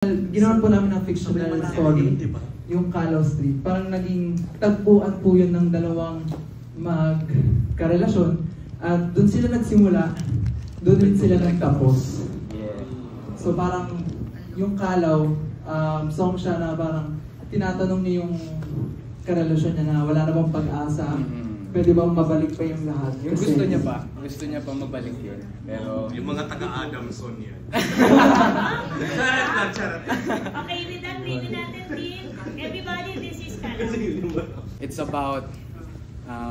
Ginawa po namin ng fictional story, yung Calao Street. Parang naging tagpuan po yun ng dalawang magkarelasyon. At doon sila nagsimula, doon din sila nagtapos. So parang yung Calao, song siya na parang tinatanong niya yung karelasyon niya na wala na bang pag-asa. Pwede bang mabalik pa yung lahat? Yung gusto niya pa. Gusto niya pa mabalik yun. Pero yung mga taga-Adamson yan. Charot. Okay, with that, read natin din. Everybody, this is Calao. it's about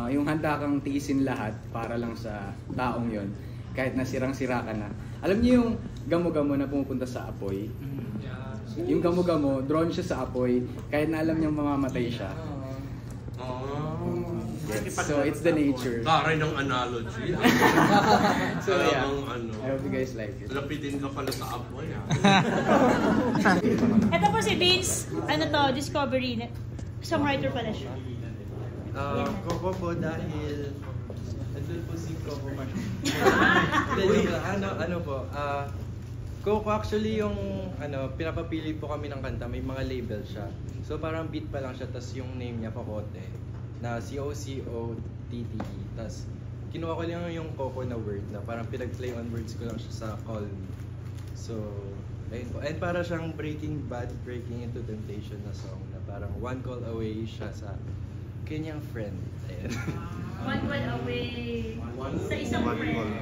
yung handa kang tiisin lahat para lang sa taong yon. Kahit na sirang-sira ka na. Alam niyo yung gamo-gamo na pumupunta sa apoy? Yung gamo-gamo, drawn siya sa apoy, kahit na alam niyang mamamatay siya. Yes. So it's the nature. Taray ng analogy. So yeah, ano, I hope you guys like it. Lapitin ka pala sa apoy. Ito po si Vince, ano to, Discovery. Songwriter pala siya. Coco po dahil andun po si Coco man. ano po, Coco actually yung pinapapili po kami ng kanta, may mga label siya. So parang beat pa lang siya, tas yung name niya Cocote na C-O-C-O-T-T-E. Tas kinuha ko lang yung Coco na word na parang pinag-play on words ko lang siya sa Call Me. So ayun po. And para siyang Breaking Bad, Breaking Into Temptation na song na parang one call away siya sa kanyang friend. Ayan. One call away. Sa isang friend.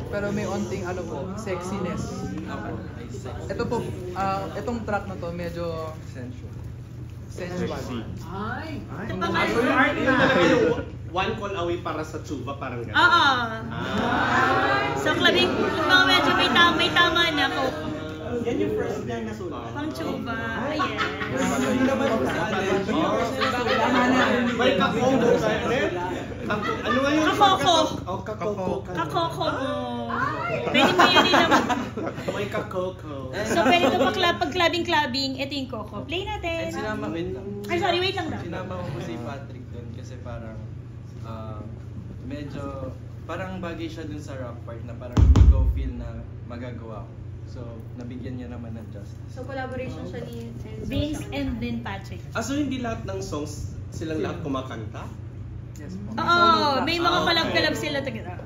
Pero may onting sexiness. Ito po, itong track na to medyo sensual. Ito pa nga Yung one call away para sa tuba, parang gano'n. Oo. So, clubbing, mga medyo may tama na ko. Yan yung first niya nasulat. Pang tuba. Yes. Hindi naman po sa May kakongo ka rin? Ano nga yun? Kakoko. Kakoko. Kakoko mo. Pwede mo yan naman. May kakoko. So, pwede ito pag clubbing, ito yung Coco. Play natin. Sinama, wait lang. Ay, sorry, wait lang daw. Sinama ko po si Patrick doon kasi parang medyo parang bagay siya dun sa rock part na parang hindi ko feel na magagawa ko. So, nabigyan niya naman ng justice. So, collaboration siya ni Vince and then Patrick. So hindi lahat ng songs silang lahat kumakanta? Yes po. Oo, may mga collab sila together.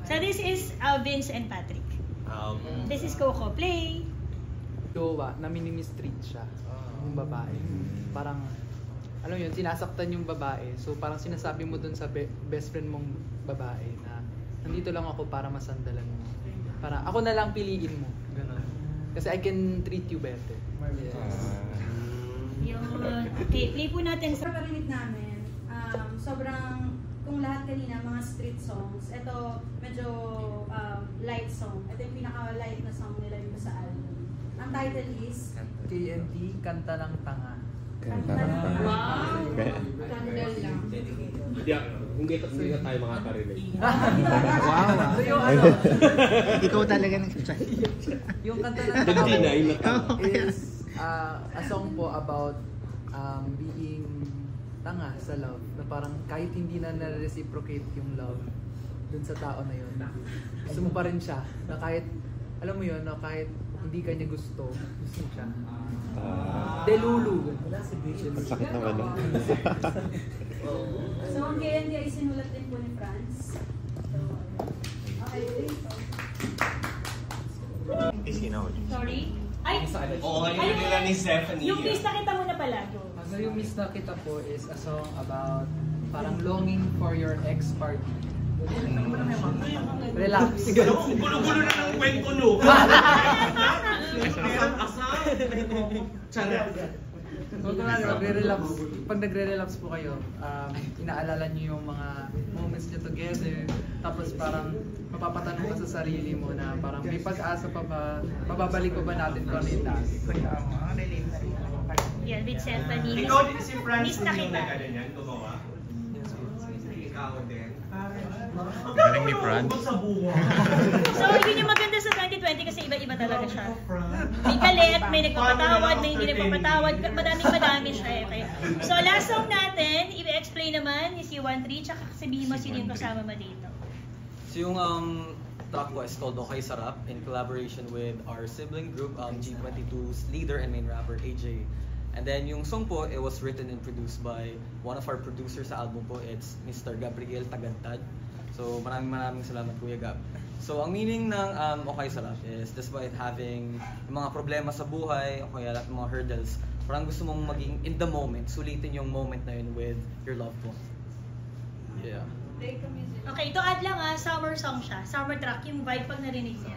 So, this is Vince and Patrick. This is Coco. Play. Jowa, na minimistreat siya. Yung babae. Parang, alam mo yun, sinasaktan yung babae. So parang sinasabi mo dun sa best friend mong babae na nandito lang ako para masandalan mo. Para ako na lang piliin mo. Ganun. Kasi I can treat you better. Yes. Yun. Okay, play po natin. Sa parinig namin, sobrang, kung lahat kanina, mga street songs, ito medyo light song. Ito yung pinaka-light na song nila dito sa album. Ang title is KNT, Kanta ng Tanga. Kanta ng Tanga. Wow! Candle lang. Hindi na tayo makakarinig. Wow! So yung Ikaw talaga yung Kanta ng Tanga is a song po about being tanga sa love. Na parang kahit hindi na na-reciprocate yung love dun sa tao na yun, gusto mo pa rin siya. Na kahit, alam mo yun, na kahit hindi ka niya gusto siya. Delulu. Ang sakit naman nun. So, ang KND ay sinulat din po ni Franz. So, okay, Sorry? Ay! Oo, ngayon nila ni Stephanie. Yung piece na kita mo na pala. So yung Miss na Kita po is a song about parang longing for your ex-party. Relax. Gulo-gulo na ng kwento no. So nagre-relapse, pag nagre-relapse po kayo, inaalala niyo yung mga moments niyo together, tapos parang mapapatanong ka sa sarili mo na parang may pag-asa pa ba, mababalik pa ba natin kung ano yung dati. Yan, with Stephanie. Ikaw din si Franz Miss na yung kita. nag-ano niyan, gumawa? Ikaw din. Galing ni Franz. So, yun yung maganda sa 2020 kasi iba-iba talaga siya. May galit, may nagpapatawad, may hindi nagpapatawad, madaming siya eh. Okay. So, last song natin, i-explain naman is yung 1-3, tsaka sabihin mo sino yung kasama mo dito. So yung track ko is called Okay Sarap in collaboration with our sibling group, G22's leader and main rapper, AJ. And then yung song po, it was written and produced by one of our producers sa album po. It's Mr. Gabriel Tagantad. So maraming salamat Kuya Gab. So ang meaning ng Okay Sarap is despite having mga problema sa buhay o kaya mga hurdles, parang gusto mong maging in the moment, sulitin yung moment na yun with your loved one. Yeah. Okay, to add lang summer song siya. Summer track, yung vibe pag narinig niya.